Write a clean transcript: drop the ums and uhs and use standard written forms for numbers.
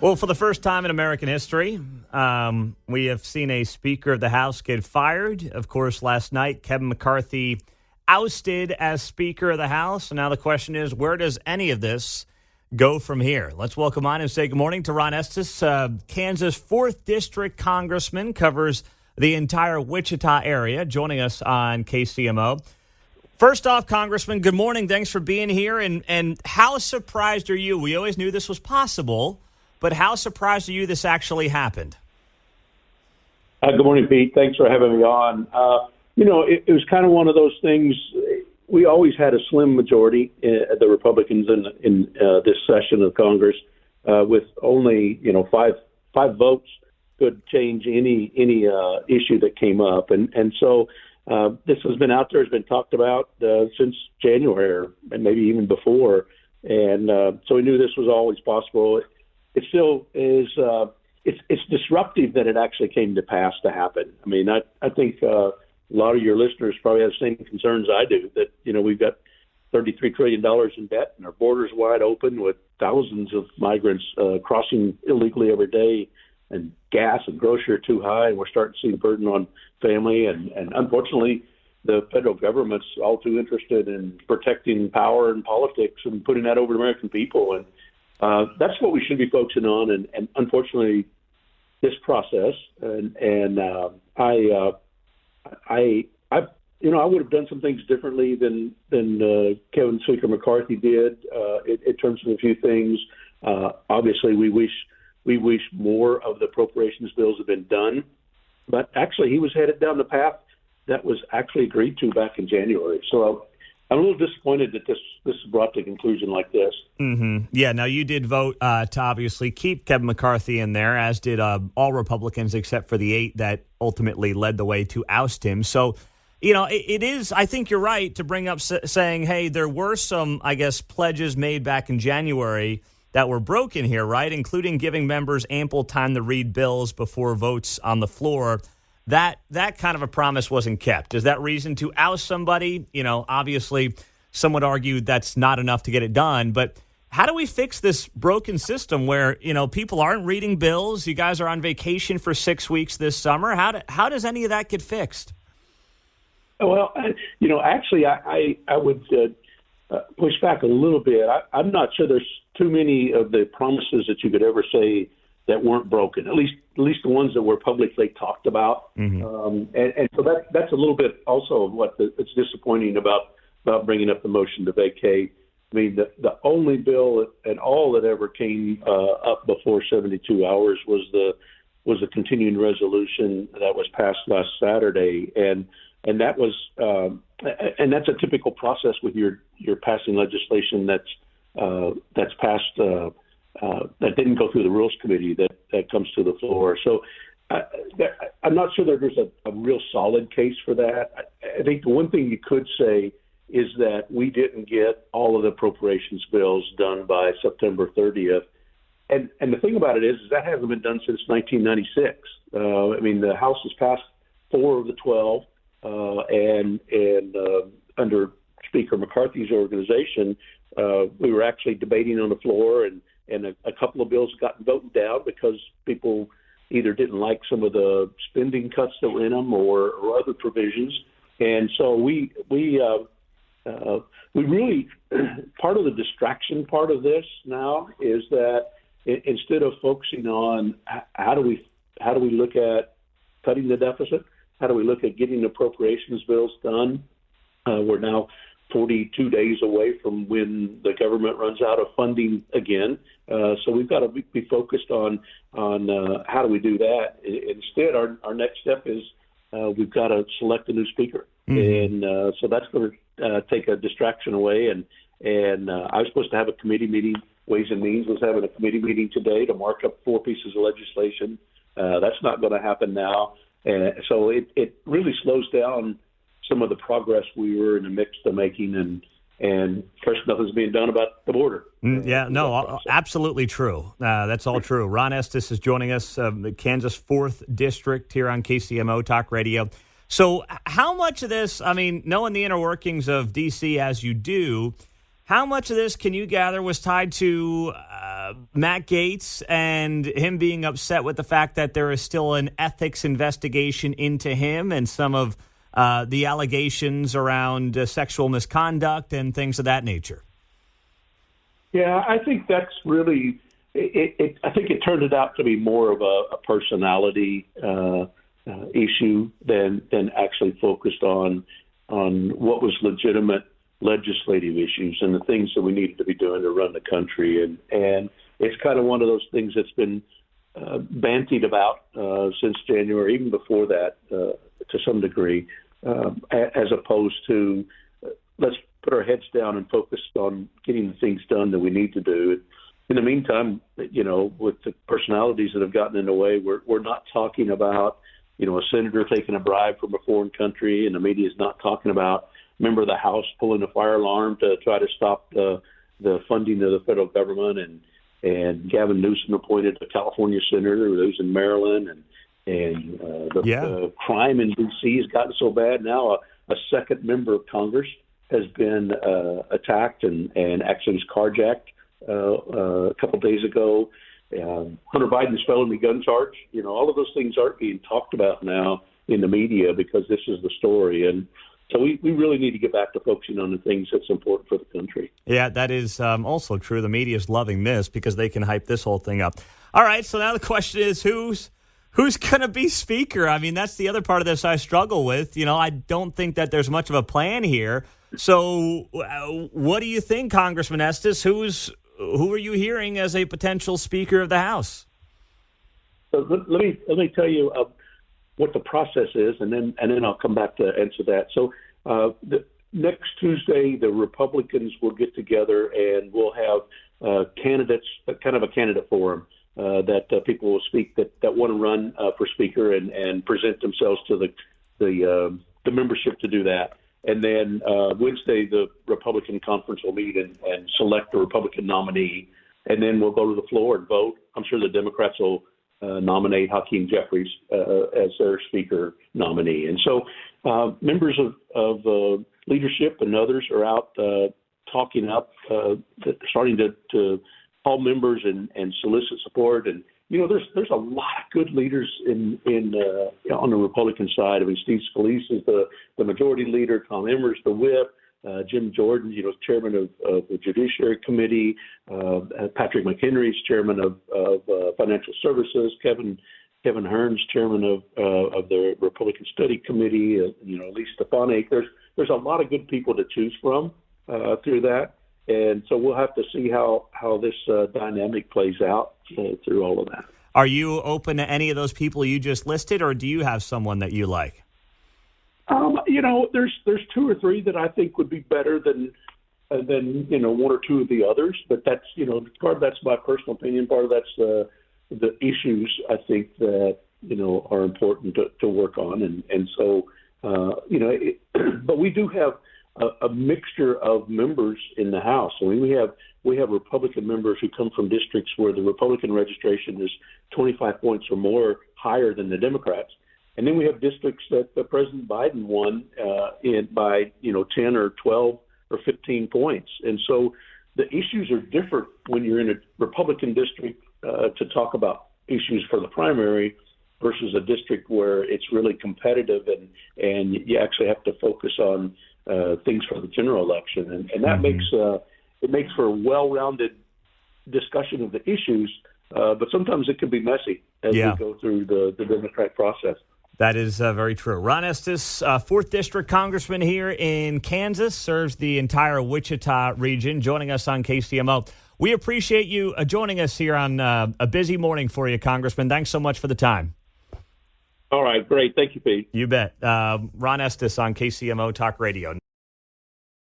Well, for the first time in American history, we have seen a Speaker of the House get fired. Of course, last night, Kevin McCarthy ousted as Speaker of the House. And now the question is, where does any of this go from here? Let's welcome on and say good morning to Ron Estes, Kansas 4th District Congressman, covers the entire Wichita area, joining us on KCMO. First off, Congressman, good morning. Thanks for being here. And how surprised are you? We always knew this was possible, but how surprised are you this actually happened? Good morning, Pete. Thanks for having me on. It was kind of one of those things. We always had a slim majority, the Republicans in this session of Congress, with only five votes could change any issue that came up, and so this has been out there, has been talked about since January and maybe even before, and so we knew this was always possible. It still is. It's disruptive that it actually came to pass to happen. I mean, I think a lot of your listeners probably have the same concerns I do, that, we've got $33 trillion in debt and our borders wide open with thousands of migrants crossing illegally every day, and gas and grocery are too high, and we're starting to see the burden on family. And unfortunately, the federal government's all too interested in protecting power and politics and putting that over the American people. And that's what we should be focusing on. And unfortunately, this process, I would have done some things differently than Kevin Speaker McCarthy did in terms of a few things. Obviously, we wish more of the appropriations bills had been done, but actually he was headed down the path that was actually agreed to back in January. So I'm a little disappointed that this is brought to a conclusion like this. Mm-hmm. Yeah, now you did vote to obviously keep Kevin McCarthy in there, as did all Republicans except for the 8 that ultimately led the way to oust him. So, it is, I think you're right to bring up saying, hey, there were some, pledges made back in January that were broken here, right, including giving members ample time to read bills before votes on the floor. That kind of a promise wasn't kept. Is that reason to oust somebody? Obviously, some would argue that's not enough to get it done. But how do we fix this broken system where, people aren't reading bills? You guys are on vacation for 6 weeks this summer. How does any of that get fixed? Well, actually, I would push back a little bit. I'm not sure there's too many of the promises that you could ever say that weren't broken, at least the ones that were publicly talked about. Mm-hmm. And so that's a little bit also of what it's disappointing about bringing up the motion to vacate. I mean, the only bill at all that ever came up before 72 hours was the continuing resolution that was passed last Saturday, and that was and that's a typical process with your passing legislation that's passed that didn't go through the Rules Committee that comes to the floor. So I'm not sure that there's a real solid case for that. I think the one thing you could say is that we didn't get all of the appropriations bills done by September 30th. And the thing about it is that hasn't been done since 1996. The House has passed 4 of the 12, and under Speaker McCarthy's organization, we were actually debating on the floor, and a couple of bills got voted down because people either didn't like some of the spending cuts that were in them or other provisions. And so we really, part of the distraction part of this now is that instead of focusing on how do we look at cutting the deficit, how do we look at getting appropriations bills done, we're now 42 days away from when the government runs out of funding again. So we've got to be focused on how do we do that. Instead, our next step is we've got to select a new speaker. Mm-hmm. And so that's going to take a distraction away. And I was supposed to have a committee meeting. Ways and Means was having a committee meeting today to mark up 4 pieces of legislation. That's not going to happen now. So it really slows down some of the progress we were in the midst of making, and first, nothing's being done about the border. Absolutely true. That's all true. Ron Estes is joining us, Kansas 4th District here on KCMO Talk Radio. So how much of this, knowing the inner workings of D.C. as you do, How much of this can you gather was tied to Matt Gaetz and him being upset with the fact that there is still an ethics investigation into him and some of the allegations around sexual misconduct and things of that nature? Yeah, I think that's really I think it turned it out to be more of a personality issue than actually focused on what was legitimate legislative issues and the things that we needed to be doing to run the country. And it's kind of one of those things that's been bantied about since January, even before that, to some degree, as opposed to let's put our heads down and focus on getting the things done that we need to do. In the meantime, with the personalities that have gotten in the way, we're not talking about, a senator taking a bribe from a foreign country, and the media is not talking about a member of the House pulling a fire alarm to try to stop the funding of the federal government, and Gavin Newsom appointed a California senator who's in Maryland, and the crime in D.C. has gotten so bad now a second member of Congress has been attacked and actually was carjacked a couple of days ago. Hunter Biden's felony gun charge, all of those things aren't being talked about now in the media because this is the story. And so we really need to get back to focusing on the things that's important for the country. Yeah, that is also true. The media is loving this because they can hype this whole thing up. All right, so now the question is who's going to be speaker? I mean, that's the other part of this I struggle with. I don't think that there's much of a plan here. So what do you think, Congressman Estes? Who are you hearing as a potential Speaker of the House? So let me tell you what the process is, and then I'll come back to answer that. So next Tuesday, the Republicans will get together and we'll have candidates, kind of a candidate forum that people will speak that want to run for Speaker and present themselves to the membership to do that. And then Wednesday, the Republican conference will meet and select a Republican nominee. And then we'll go to the floor and vote. I'm sure the Democrats will nominate Hakeem Jeffries as their speaker nominee. And so members of leadership and others are out talking up, starting to call members and solicit support. And there's a lot of good leaders on the Republican side. I mean, Steve Scalise is the majority leader, Tom Emmer's the whip, Jim Jordan, chairman of the Judiciary Committee, Patrick McHenry's chairman of Financial Services, Kevin Hearn's chairman of the Republican Study Committee, Lee Stefanik. There's a lot of good people to choose from through that. And so we'll have to see how this dynamic plays out through all of that. Are you open to any of those people you just listed, or do you have someone that you like? There's two or three that I think would be better than one or two of the others. But that's part of that's my personal opinion. Part of that's the issues I think that are important to work on, and so but we do have a mixture of members in the House. I mean, we have Republican members who come from districts where the Republican registration is 25 points or more higher than the Democrats, and then we have districts that President Biden won by 10 or 12 or 15 points. And so the issues are different when you're in a Republican district to talk about issues for the primary versus a district where it's really competitive and you actually have to focus on things for the general election, and that makes for a well-rounded discussion of the issues. But sometimes it can be messy as we go through the Democratic process. That is very true. Ron Estes, 4th District Congressman here in Kansas, serves the entire Wichita region, joining us on KCMO. We appreciate you joining us here on a busy morning for you, Congressman. Thanks so much for the time. All right, great. Thank you, Pete. You bet. Ron Estes on KCMO Talk Radio.